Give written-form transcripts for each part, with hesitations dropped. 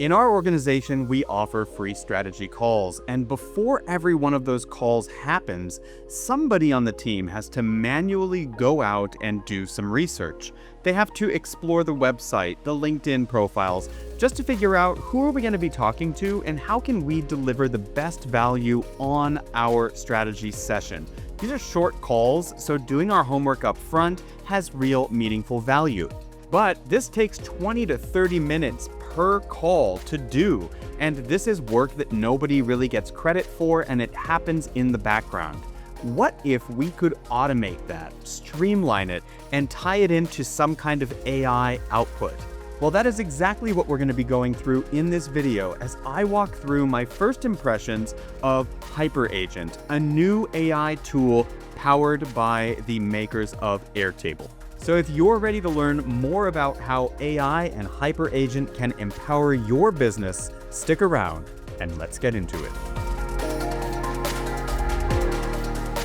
In our organization, we offer free strategy calls, and before every one of those calls happens, somebody on the team has to manually go out and do some research. They have to explore the website, the LinkedIn profiles, just to figure out who are we going to be talking to and how can we deliver the best value on our strategy session. These are short calls, so doing our homework up front has real meaningful value. But this takes 20 to 30 minutes per call to do, and this is work that nobody really gets credit for, and it happens in the background. What if we could automate that, streamline it, and tie it into some kind of AI output? Well, that is exactly what we're going to be going through in this video as I walk through my first impressions of Hyperagent, a new AI tool powered by the makers of Airtable. So if you're ready to learn more about how AI and Hyperagent can empower your business, stick around and let's get into it.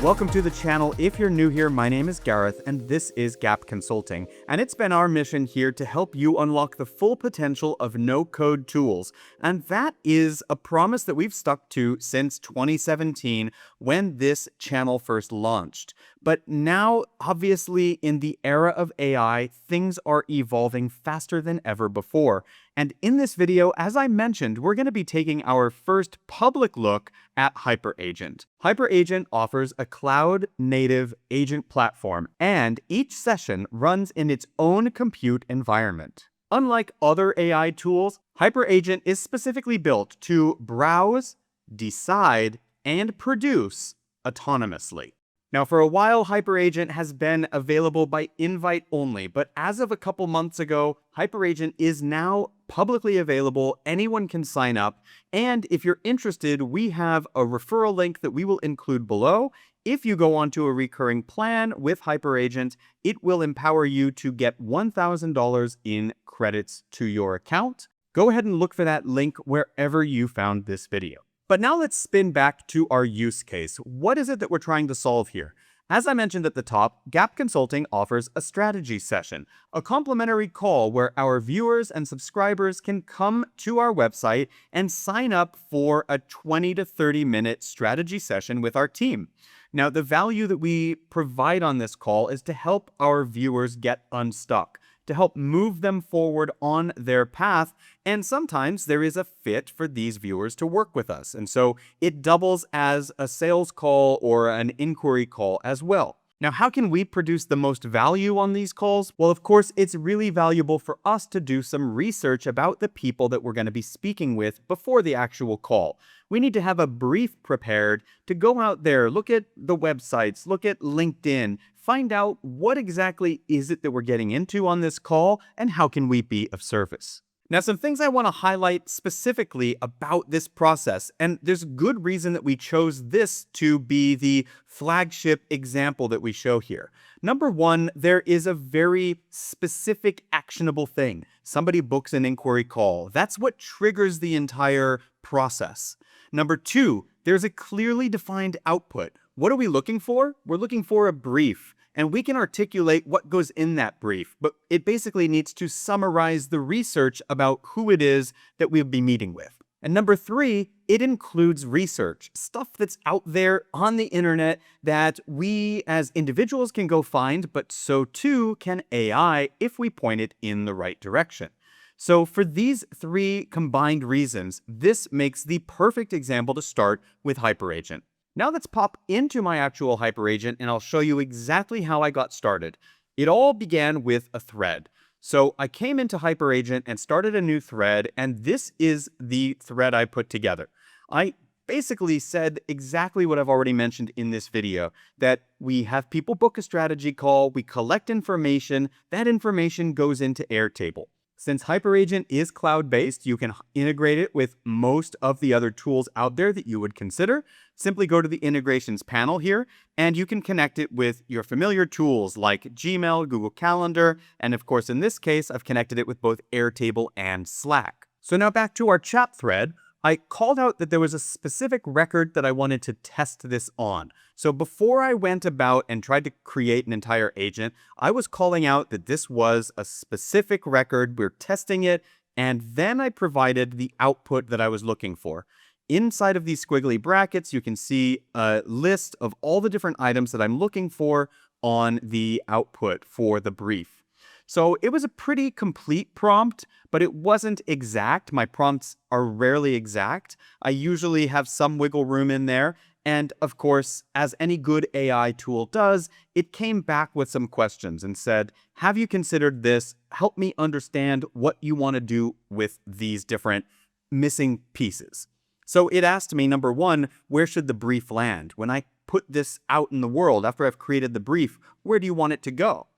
Welcome to the channel. If you're new here, my name is Gareth and this is Gap Consulting. And it's been our mission here to help you unlock the full potential of no-code tools. And that is a promise that we've stuck to since 2017 when this channel first launched. But now, obviously, in the era of AI, things are evolving faster than ever before. And in this video, as I mentioned, we're going to be taking our first public look at Hyperagent. Hyperagent offers a cloud-native agent platform, and each session runs in its own compute environment. Unlike other AI tools, Hyperagent is specifically built to browse, decide, and produce autonomously. Now, for a while, Hyperagent has been available by invite only, but as of a couple months ago, Hyperagent is now publicly available. Anyone can sign up, and if you're interested, we have a referral link that we will include below. If you go onto a recurring plan with Hyperagent, it will empower you to get $1,000 in credits to your account. Go ahead and look for that link wherever you found this video. But now let's spin back to our use case. What is it that we're trying to solve here? As I mentioned at the top, Gap Consulting offers a strategy session, a complimentary call where our viewers and subscribers can come to our website and sign up for a 20 to 30 minute strategy session with our team. Now, the value that we provide on this call is to help our viewers get unstuck, to help move them forward on their path. And sometimes there is a fit for these viewers to work with us. And so it doubles as a sales call or an inquiry call as well. Now, how can we produce the most value on these calls? Well, of course, it's really valuable for us to do some research about the people that we're going to be speaking with before the actual call. We need to have a brief prepared to go out there, look at the websites, look at LinkedIn, find out what exactly is it that we're getting into on this call and how can we be of service. Now, some things I want to highlight specifically about this process, and there's good reason that we chose this to be the flagship example that we show here. Number one, there is a very specific actionable thing. Somebody books an inquiry call. That's what triggers the entire process. Number two, there's a clearly defined output. What are we looking for? We're looking for a brief. And we can articulate what goes in that brief, but it basically needs to summarize the research about who it is that we'll be meeting with. And number three, it includes research, stuff that's out there on the internet that we as individuals can go find, but so too can AI if we point it in the right direction. So for these three combined reasons, this makes the perfect example to start with Hyperagent. Now let's pop into my actual Hyperagent and I'll show you exactly how I got started. It all began with a thread. So I came into Hyperagent and started a new thread, and this is the thread I put together. I basically said exactly what I've already mentioned in this video, that we have people book a strategy call, we collect information, that information goes into Airtable. Since Hyperagent is cloud-based, you can integrate it with most of the other tools out there that you would consider. Simply go to the integrations panel here, and you can connect it with your familiar tools like Gmail, Google Calendar, and of course, in this case, I've connected it with both Airtable and Slack. So now back to our chat thread. I called out that there was a specific record that I wanted to test this on. So before I went about and tried to create an entire agent, I was calling out that this was a specific record. We're testing it, and then I provided the output that I was looking for. Inside of these squiggly brackets, you can see a list of all the different items that I'm looking for on the output for the brief. So it was a pretty complete prompt, but it wasn't exact. My prompts are rarely exact. I usually have some wiggle room in there. And of course, as any good AI tool does, it came back with some questions and said, have you considered this? Help me understand what you want to do with these different missing pieces. So it asked me, number one, where should the brief land? When I put this out in the world, after I've created the brief, where do you want it to go?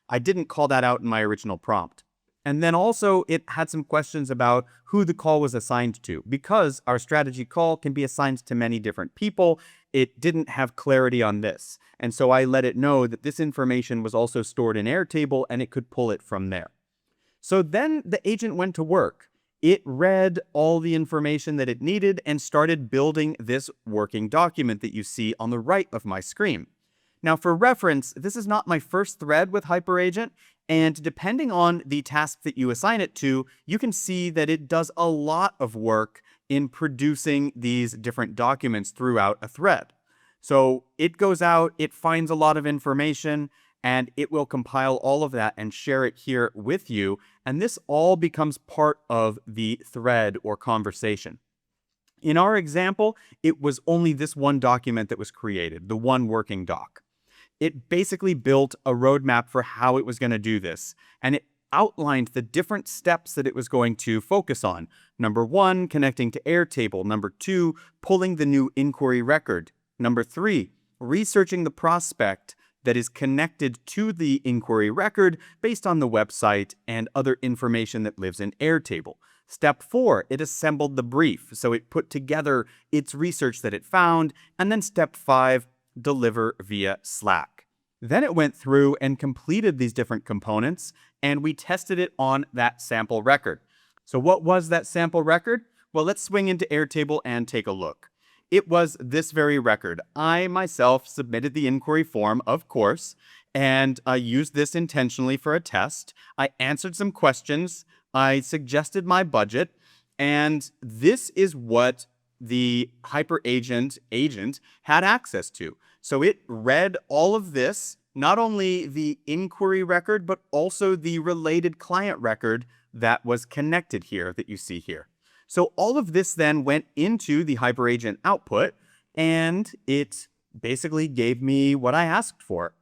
I didn't call that out in my original prompt. And then also it had some questions about who the call was assigned to. Because our strategy call can be assigned to many different people, it didn't have clarity on this. And so I let it know that this information was also stored in Airtable and it could pull it from there. So then the agent went to work. It read all the information that it needed and started building this working document that you see on the right of my screen. Now, for reference, this is not my first thread with Hyperagent, and depending on the task that you assign it to, you can see that it does a lot of work in producing these different documents throughout a thread. So it goes out, it finds a lot of information, and it will compile all of that and share it here with you. And this all becomes part of the thread or conversation. In our example, it was only this one document that was created, the one working doc. It basically built a roadmap for how it was going to do this. And it outlined the different steps that it was going to focus on. Number one, connecting to Airtable. Number two, pulling the new inquiry record. Number three, researching the prospect that is connected to the inquiry record based on the website and other information that lives in Airtable. Step 4, it assembled the brief. So it put together its research that it found. And then step 5, deliver via Slack. Then it went through and completed these different components, and we tested it on that sample record. So what was that sample record? Well, let's swing into Airtable and take a look. It was this very record. I myself submitted the inquiry form, of course, and I used this intentionally for a test. I answered some questions. I suggested my budget, and this is what the Hyperagent agent had access to. So it read all of this, not only the inquiry record, but also the related client record that was connected here that you see here. So all of this then went into the Hyperagent output, and it basically gave me what I asked for.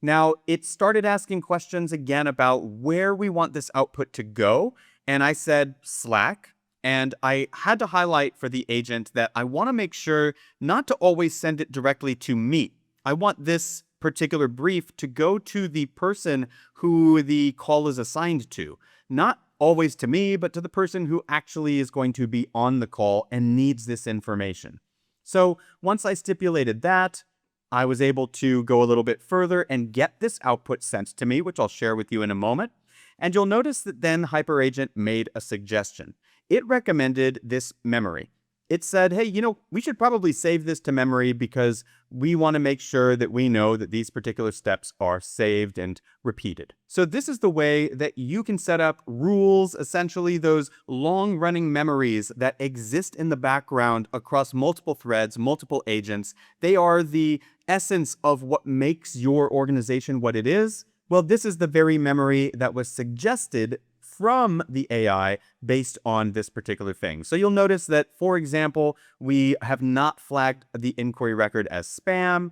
Now, it started asking questions again about where we want this output to go, and I said Slack. And I had to highlight for the agent that I want to make sure not to always send it directly to me. I want this particular brief to go to the person who the call is assigned to. Not always to me, but to the person who actually is going to be on the call and needs this information. So once I stipulated that, I was able to go a little bit further and get this output sent to me, which I'll share with you in a moment. And you'll notice that then Hyperagent made a suggestion. It recommended this memory. It said, hey, we should probably save this to memory because we want to make sure that we know that these particular steps are saved and repeated. So this is the way that you can set up rules, essentially those long-running memories that exist in the background across multiple threads, multiple agents. They are the essence of what makes your organization what it is. Well, this is the very memory that was suggested from the AI based on this particular thing. So you'll notice that, for example, we have not flagged the inquiry record as spam.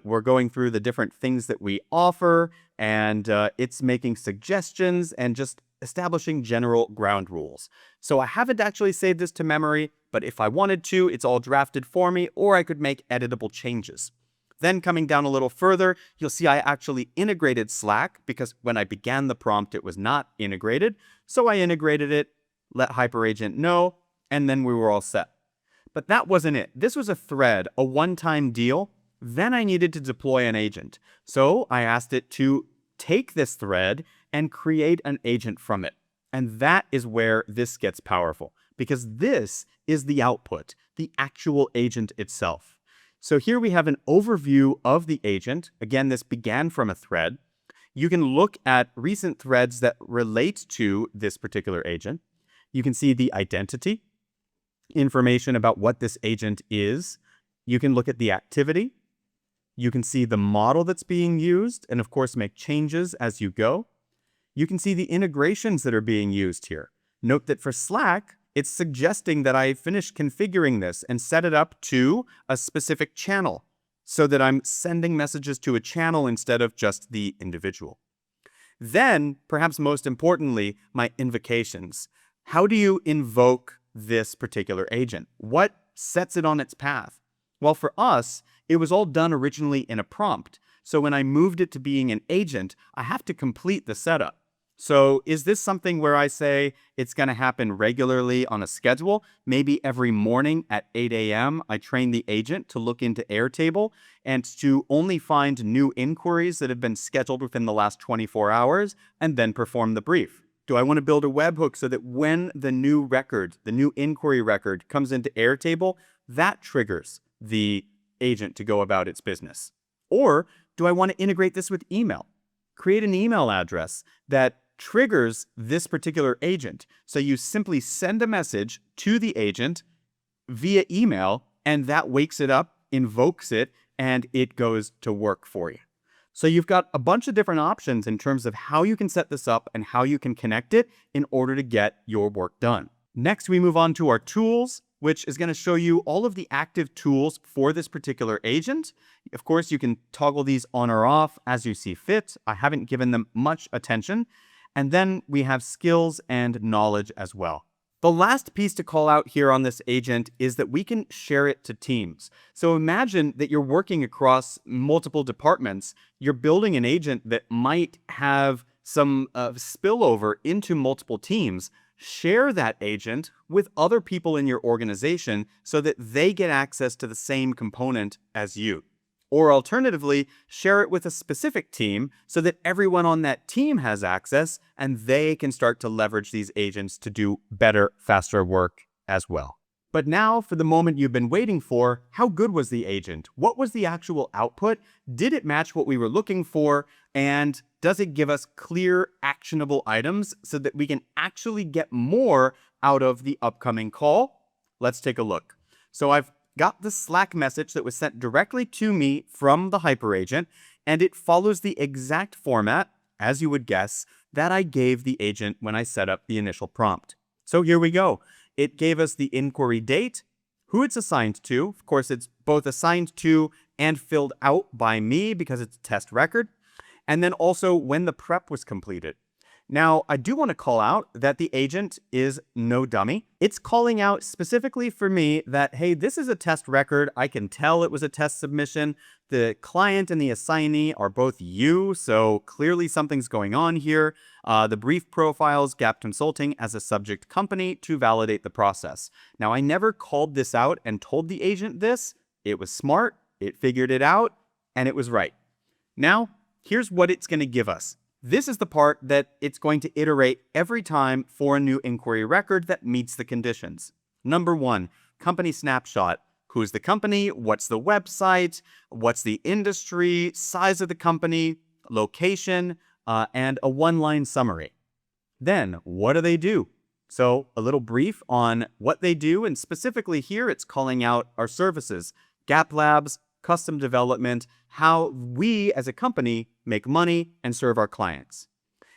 We're going through the different things that we offer, and it's making suggestions and just establishing general ground rules. So I haven't actually saved this to memory, but if I wanted to, it's all drafted for me, or I could make editable changes. Then coming down a little further, you'll see I actually integrated Slack because when I began the prompt, it was not integrated. So I integrated it, let Hyperagent know, and then we were all set. But that wasn't it. This was a thread, a one-time deal. Then I needed to deploy an agent. So I asked it to take this thread and create an agent from it. And that is where this gets powerful because this is the output, the actual agent itself. So here we have an overview of the agent. Again, this began from a thread. You can look at recent threads that relate to this particular agent. You can see the identity, information about what this agent is. You can look at the activity. You can see the model that's being used, and of course make changes as you go. You can see the integrations that are being used here. Note that for Slack, it's suggesting that I finish configuring this and set it up to a specific channel so that I'm sending messages to a channel instead of just the individual. Then, perhaps most importantly, my invocations. How do you invoke this particular agent? What sets it on its path? Well, for us, it was all done originally in a prompt. So when I moved it to being an agent, I have to complete the setup. So is this something where I say it's going to happen regularly on a schedule? Maybe every morning at 8 a.m., I train the agent to look into Airtable and to only find new inquiries that have been scheduled within the last 24 hours and then perform the brief. Do I want to build a webhook so that when the new record, the new inquiry record comes into Airtable, that triggers the agent to go about its business? Or do I want to integrate this with email? Create an email address that triggers this particular agent. So you simply send a message to the agent via email, and that wakes it up, invokes it, and it goes to work for you. So you've got a bunch of different options in terms of how you can set this up and how you can connect it in order to get your work done. Next, we move on to our tools, which is going to show you all of the active tools for this particular agent. Of course, you can toggle these on or off as you see fit. I haven't given them much attention. And then we have skills and knowledge as well. The last piece to call out here on this agent is that we can share it to teams. So imagine that you're working across multiple departments. You're building an agent that might have some spillover into multiple teams. Share that agent with other people in your organization so that they get access to the same component as you. Or alternatively, share it with a specific team so that everyone on that team has access and they can start to leverage these agents to do better, faster work as well. But now for the moment you've been waiting for, how good was the agent? What was the actual output? Did it match what we were looking for? And does it give us clear, actionable items so that we can actually get more out of the upcoming call? Let's take a look. So I've got the Slack message that was sent directly to me from the Hyperagent, and it follows the exact format, as you would guess, that I gave the agent when I set up the initial prompt. So here we go. It gave us the inquiry date, who it's assigned to. Of course, it's both assigned to and filled out by me because it's a test record, and then also when the prep was completed. Now, I do want to call out that the agent is no dummy. It's calling out specifically for me that, hey, this is a test record. I can tell it was a test submission. The client and the assignee are both you, so clearly something's going on here. The brief profiles Gap Consulting as a subject company to validate the process. Now, I never called this out and told the agent this. It was smart, it figured it out, and it was right. Now, here's what it's going to give us. This is the part that it's going to iterate every time for a new inquiry record that meets the conditions. Number 1, company snapshot. Who's the company? What's the website? What's the industry? Size of the company? Location? And a one-line summary. Then, what do they do? So, a little brief on what they do, and specifically here, it's calling out our services, Gap Labs, custom development, how we as a company make money and serve our clients.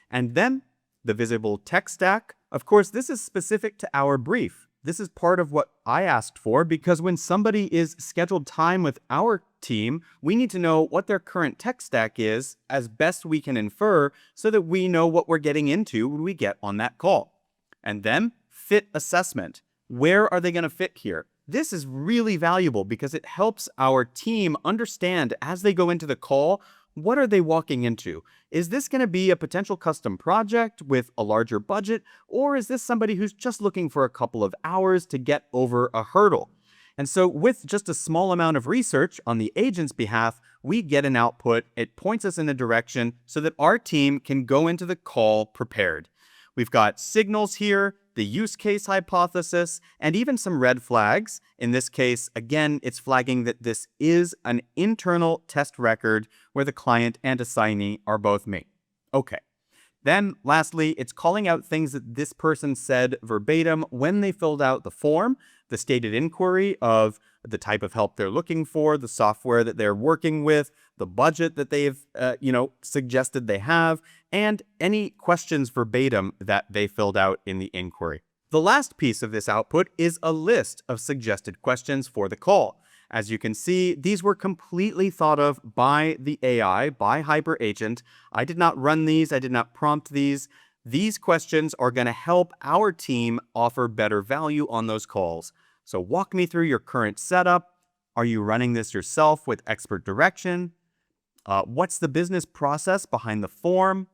And then the visible tech stack. Of course, this is specific to our brief. This is part of what I asked for because when somebody is scheduled time with our team, we need to know what their current tech stack is as best we can infer so that we know what we're getting into when we get on that call. And then fit assessment. Where are they going to fit here? This is really valuable because it helps our team understand as they go into the call, what are they walking into? Is this going to be a potential custom project with a larger budget, or is this somebody who's just looking for a couple of hours to get over a hurdle? And so with just a small amount of research on the agent's behalf, we get an output. It points us in a direction so that our team can go into the call prepared. We've got signals here, the use case hypothesis, and even some red flags. In this case, again, it's flagging that this is an internal test record where the client and assignee are both me. Okay, Then lastly, it's calling out things that this person said verbatim when they filled out the form, the stated inquiry of the type of help they're looking for, the software that they're working with, the budget that they've, suggested they have, and any questions verbatim that they filled out in the inquiry. The last piece of this output is a list of suggested questions for the call. As you can see, these were completely thought of by the AI, by Hyperagent. I did not run these, I did not prompt these. These questions are going to help our team offer better value on those calls. So walk me through your current setup. Are you running this yourself with expert direction? What's the business process behind the form?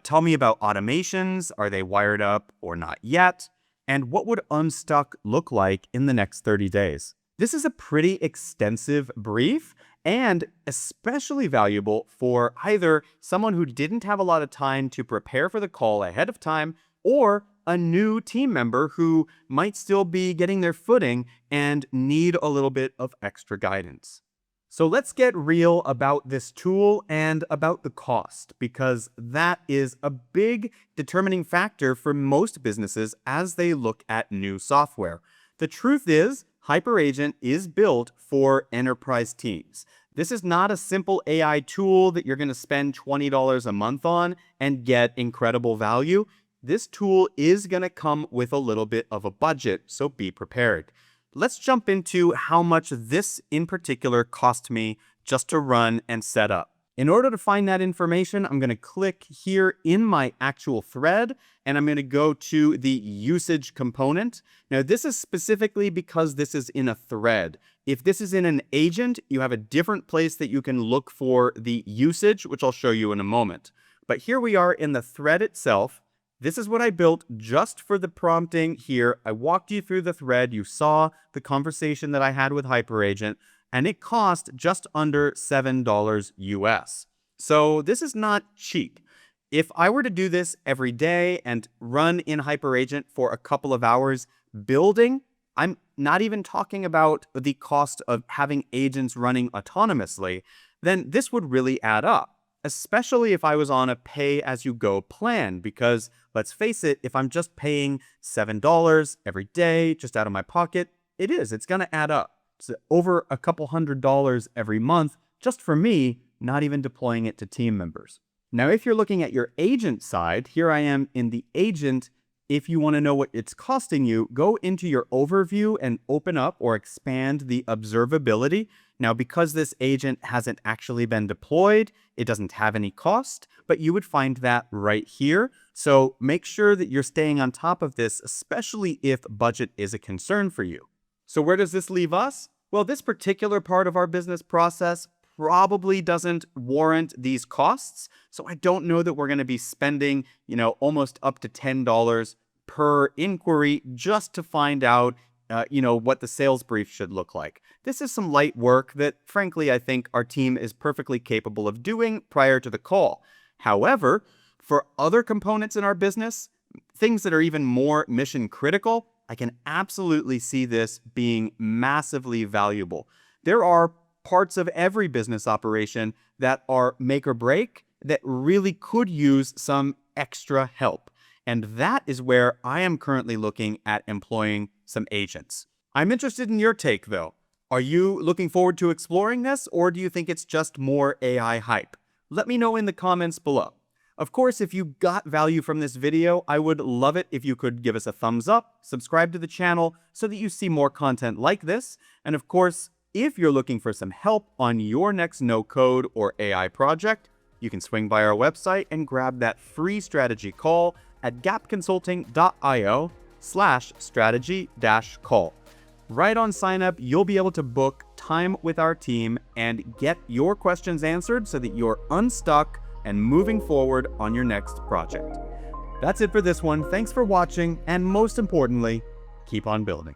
Tell me about automations. Are they wired up or not yet? And what would unstuck look like in the next 30 days? This is a pretty extensive brief and especially valuable for either someone who didn't have a lot of time to prepare for the call ahead of time or a new team member who might still be getting their footing and need a little bit of extra guidance. So let's get real about this tool and about the cost, because that is a big determining factor for most businesses as they look at new software. The truth is, Hyperagent is built for enterprise teams. This is not a simple AI tool that you're going to spend $20 a month on and get incredible value. This tool is going to come with a little bit of a budget, so be prepared. Let's jump into how much this in particular cost me just to run and set up. In order to find that information, I'm going to click here in my actual thread, and I'm going to go to the usage component. Now, this is specifically because this is in a thread. If this is in an agent, you have a different place that you can look for the usage, which I'll show you in a moment. But here we are in the thread itself. This is what I built just for the prompting here. I walked you through the thread. You saw the conversation that I had with Hyperagent, and it cost just under $7 US. So this is not cheap. If I were to do this every day and run in Hyperagent for a couple of hours building, I'm not even talking about the cost of having agents running autonomously, then this would really add up, especially if I was on a pay-as-you-go plan, because let's face it, if I'm just paying $7 every day just out of my pocket, it's going to add up. It's over a couple $100 every month just for me, not even deploying it to team members. Now, if you're looking at your agent side, here I am in the agent. If you want to know what it's costing you, go into your overview and open up or expand the observability. Now, because this agent hasn't actually been deployed, it doesn't have any cost, but you would find that right here. So make sure that you're staying on top of this, especially if budget is a concern for you. So where does this leave us? Well, this particular part of our business process probably doesn't warrant these costs. So I don't know that we're going to be spending, almost up to $10 per inquiry just to find out, what the sales brief should look like. This is some light work that, frankly, I think our team is perfectly capable of doing prior to the call. However, for other components in our business, things that are even more mission critical, I can absolutely see this being massively valuable. There are parts of every business operation that are make or break that really could use some extra help. And that is where I am currently looking at employing some agents. I'm interested in your take, though. Are you looking forward to exploring this, or do you think it's just more AI hype? Let me know in the comments below. Of course, if you got value from this video, I would love it if you could give us a thumbs up, subscribe to the channel so that you see more content like this. And of course, if you're looking for some help on your next no-code or AI project, you can swing by our website and grab that free strategy call at gapconsulting.io/strategy-call. Right on sign up, you'll be able to book time with our team and get your questions answered so that you're unstuck and moving forward on your next project. That's it for this one. Thanks for watching, and most importantly, keep on building.